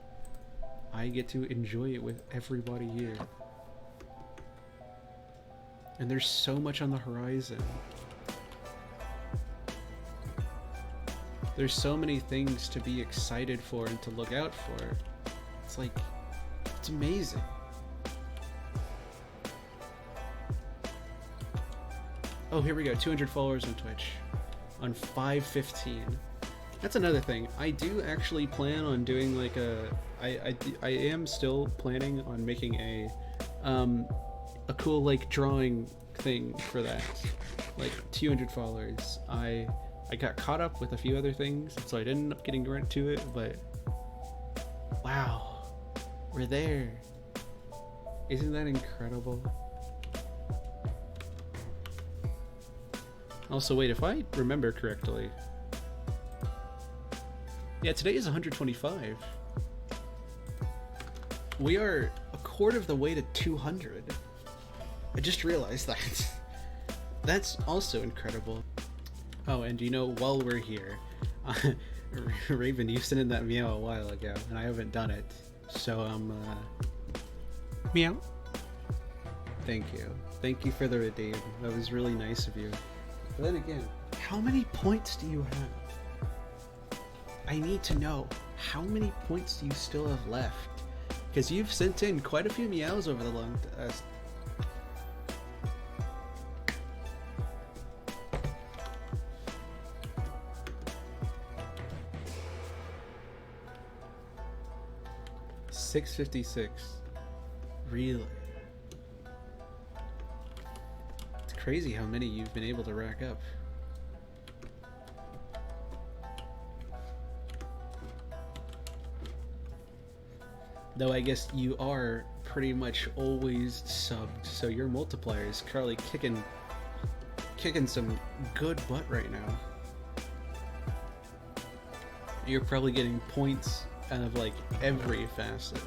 I get to enjoy it with everybody here. And there's so much on the horizon. There's so many things to be excited for and to look out for. It's like, it's amazing. Oh, here we go. 200 followers on Twitch on 5/15. That's another thing. I do actually plan on doing like I am still planning on making a cool like drawing thing for that. Like 200 followers. I got caught up with a few other things, so I didn't end up getting around to it, but wow. We're there. Isn't that incredible? Also, wait, if I remember correctly... Yeah, today is 125. We are a quarter of the way to 200. I just realized that. That's also incredible. Oh, and you know, while we're here... Raven, you sent in that meow a while ago, and I haven't done it. So, meow. Thank you. Thank you for the redeem. That was really nice of you. But then again, how many points do you have? I need to know, how many points do you still have left? Because you've sent in quite a few meows over the long... $656. Really? It's crazy how many you've been able to rack up. Though I guess you are pretty much always subbed, so your multiplier is currently kicking some good butt right now. You're probably getting points out of like every facet.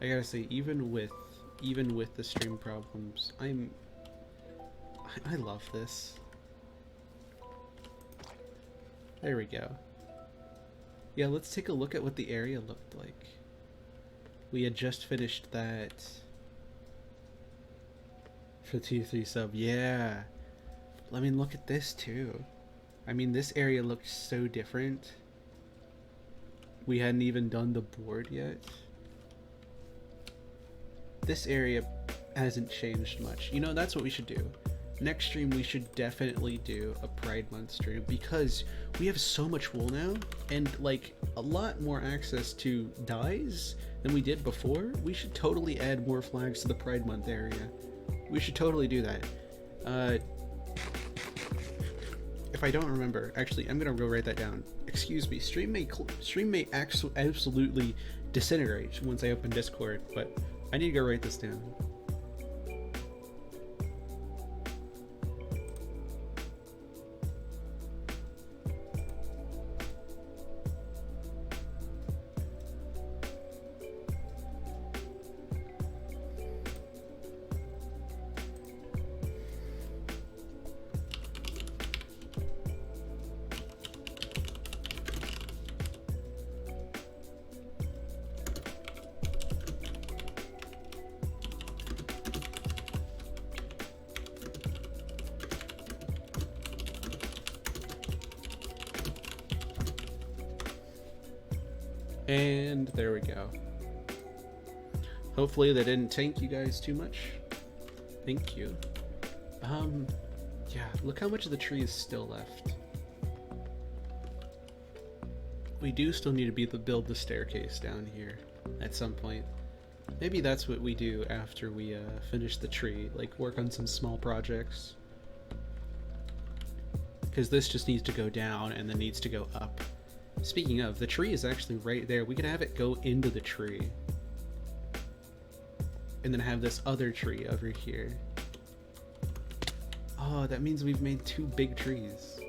I gotta say, even with the stream problems, I love this. There we go. Yeah, let's take a look at what the area looked like. We had just finished that for tier 3 sub. Yeah. I mean, look at this too. I mean, this area looks so different. We hadn't even done the board yet. This area hasn't changed much. You know, that's what we should do. Next stream, we should definitely do a Pride Month stream because we have so much wool now and like a lot more access to dyes than we did before. We should totally add more flags to the Pride Month area. We should totally do that. If I don't remember, actually, I'm gonna go write that down. Excuse me. Stream may absolutely disintegrate once I open Discord, but I need to go write this down. And there we go. Hopefully that didn't tank you guys too much. Thank you. Yeah, look how much of the tree is still left. We do still need to build the staircase down here at some point. Maybe that's what we do after we finish the tree, like work on some small projects. Because this just needs to go down and then needs to go up. Speaking of, the tree is actually right there. We could have it go into the tree. And then have this other tree over here. Oh, that means we've made 2 big trees.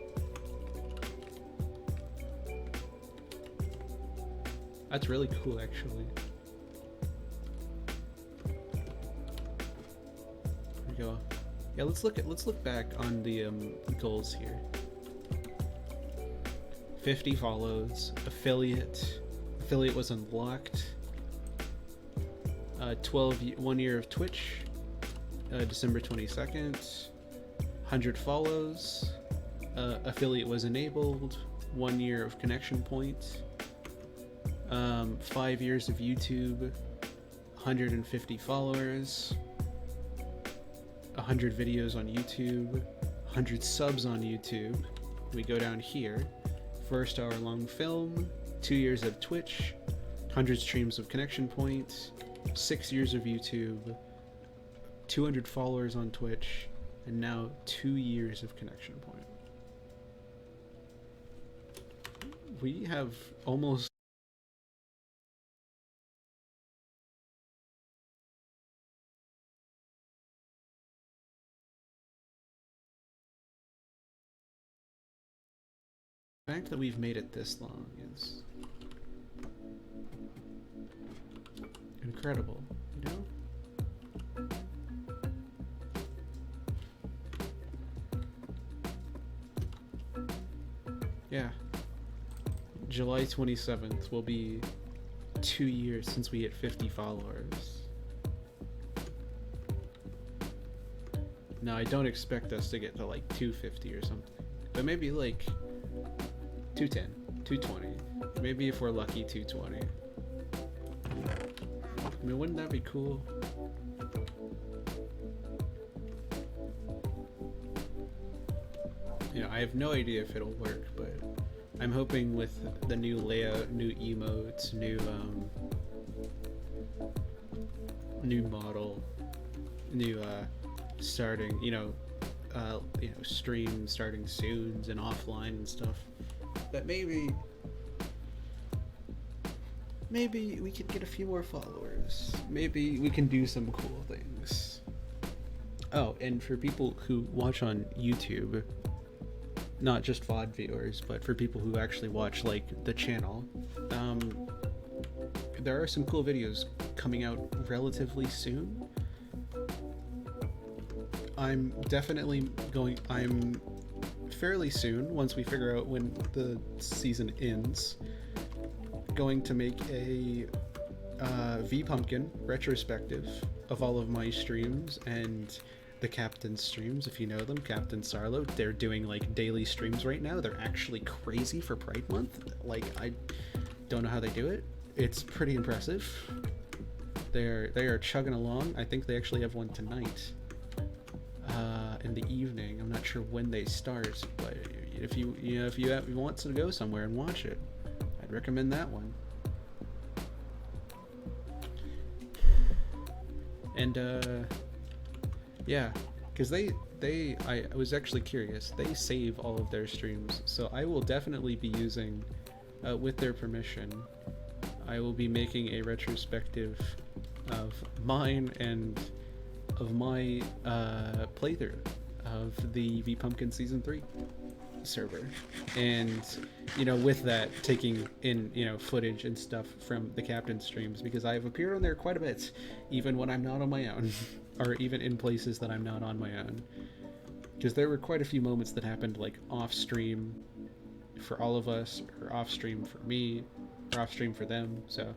That's really cool, actually. There we go. Yeah, let's look back on the goals here. 50 follows, affiliate was unlocked, 1 year of Twitch, December 22nd, 100 follows, affiliate was enabled, 1 year of connection point, 5 years of YouTube, 150 followers, 100 videos on YouTube, 100 subs on YouTube. We go down here. First hour-long film, 2 years of Twitch, 100 streams of Connection Point, 6 years of YouTube, 200 followers on Twitch, and now 2 years of Connection Point. We have almost... The fact that we've made it this long is incredible, you know? Yeah. July 27th will be 2 years since we hit 50 followers. Now, I don't expect us to get to like 250 or something, but maybe like 210, 220, maybe if we're lucky 220. I mean, wouldn't that be cool? You know, I have no idea if it'll work, but I'm hoping with the new layout, new emotes, new model, new starting, stream starting soon and offline and stuff, that maybe we could get a few more followers. Maybe we can do some cool things. Oh, and for people who watch on YouTube, not just VOD viewers, but for people who actually watch like the channel, there are some cool videos coming out relatively soon. I'm fairly soon, once we figure out when the season ends, going to make a V-Pumpkin retrospective of all of my streams and the Captain's streams, if you know them, Captain Sarlo. They're doing like daily streams right now. They're actually crazy for Pride Month. Like, I don't know how they do it. It's pretty impressive. They are chugging along. I think they actually have one tonight. In the evening. I'm not sure when they start, but if you want to go somewhere and watch it, I'd recommend that one. And Yeah, because I was actually curious. They save all of their streams, so I will definitely be using, with their permission, I will be making a retrospective of mine and of my playthrough of the V Pumpkin Season 3 server. And, you know, with that, taking in, you know, footage and stuff from the captain streams, because I've appeared on there quite a bit, even when I'm not on my own, or even in places that I'm not on my own. Because there were quite a few moments that happened, like, off-stream for all of us, or off-stream for me, or off-stream for them, so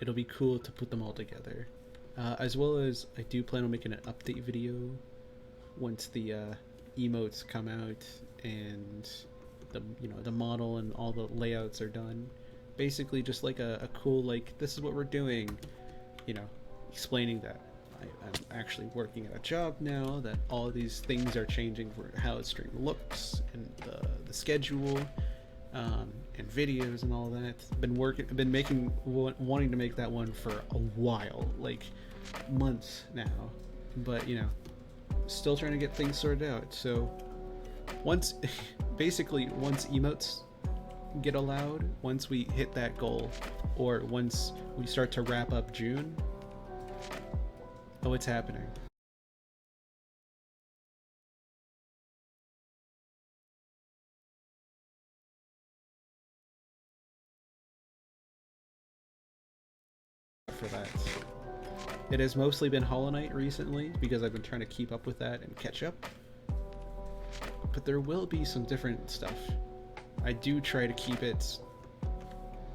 it'll be cool to put them all together. As well as, I do plan on making an update video once the emotes come out and the, you know, the model and all the layouts are done. Basically just like a cool, like, this is what we're doing, you know, explaining that I'm actually working at a job now, that all these things are changing for how a stream looks, and the schedule, and videos and all that. Wanting to make that one for a while, like months now, but you know, still trying to get things sorted out. So once basically once emotes get allowed, once we hit that goal, or once we start to wrap up June, oh, it's happening. For that, it has mostly been Hollow Knight recently, because I've been trying to keep up with that and catch up. But there will be some different stuff. I do try to keep it,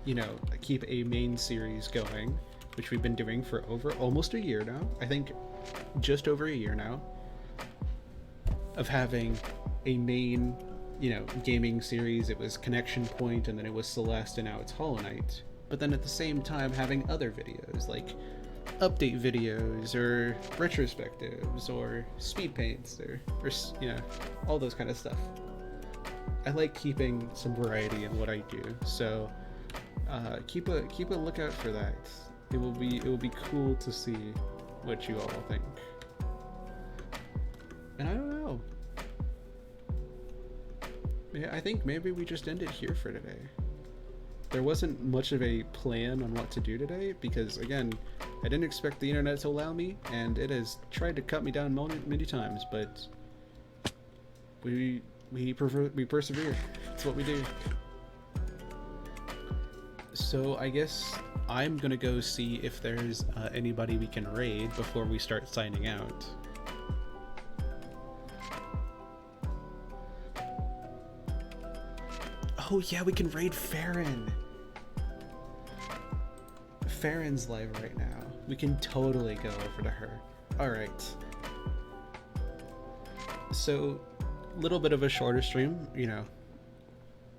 you know, keep a main series going, which we've been doing for over almost a year now. I think just over a year now, of having a main, you know, gaming series. It was Connection Point, and then it was Celeste, and now it's Hollow Knight. But then at the same time having other videos, like update videos, or retrospectives, or speed paints, or you know, all those kind of stuff. I like keeping some variety in what I do, so keep a lookout for that. It will be cool to see what you all think. And I don't know. Yeah, I think maybe we just end it here for today. There wasn't much of a plan on what to do today, because again, I didn't expect the internet to allow me, and it has tried to cut me down many times, but we persevere. It's what we do. So I guess I'm gonna go see if there's anybody we can raid before we start signing out. Oh yeah, we can raid Farron. Farron's live right now. We can totally go over to her. Alright. So, little bit of a shorter stream, you know.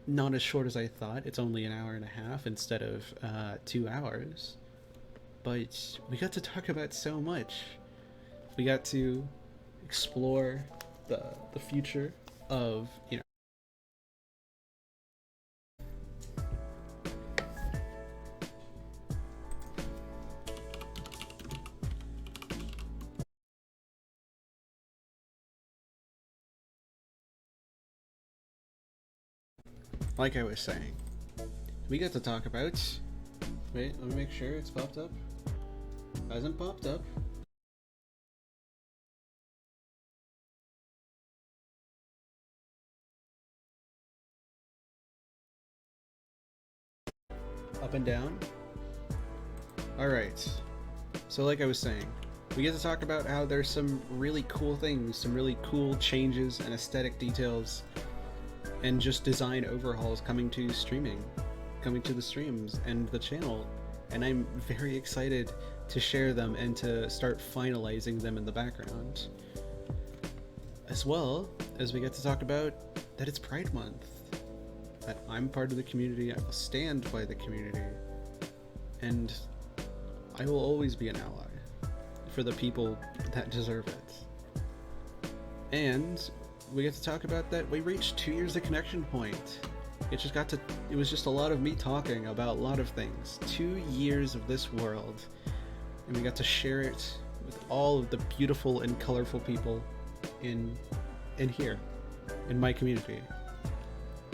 Not as short as I thought. It's only an hour and a half instead of 2 hours. But we got to talk about so much. We got to explore the future of, you know, like I was saying, we got to talk about... Wait, let me make sure it's popped up. Hasn't popped up. Up and down. Alright. So like I was saying, we get to talk about how there's some really cool things, some really cool changes and aesthetic details, and just design overhauls coming to streaming, coming to the streams and the channel, and I'm very excited to share them and to start finalizing them in the background. As well as we get to talk about that it's Pride Month, that I'm part of the community, I will stand by the community, and I will always be an ally for the people that deserve it. And we get to talk about that we reached 2 years of Connection Point. It was just a lot of me talking about a lot of things. 2 years of this world, and we got to share it with all of the beautiful and colorful people in here, in my community.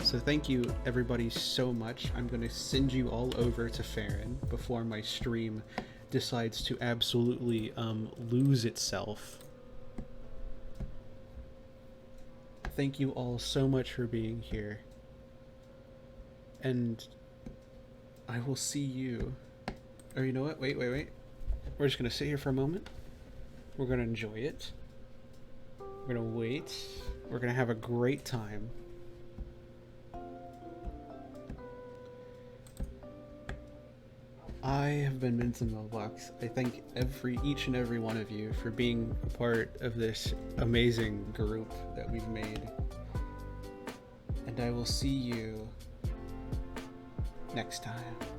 So thank you everybody so much. I'm going to send you all over to Farron before my stream decides to absolutely lose itself. Thank you all so much for being here. And I will see you. Or you know what? Wait. We're just going to sit here for a moment. We're going to enjoy it. We're going to wait. We're going to have a great time. I have been Minson Moblocks. I thank each and every one of you for being a part of this amazing group that we've made. And I will see you next time.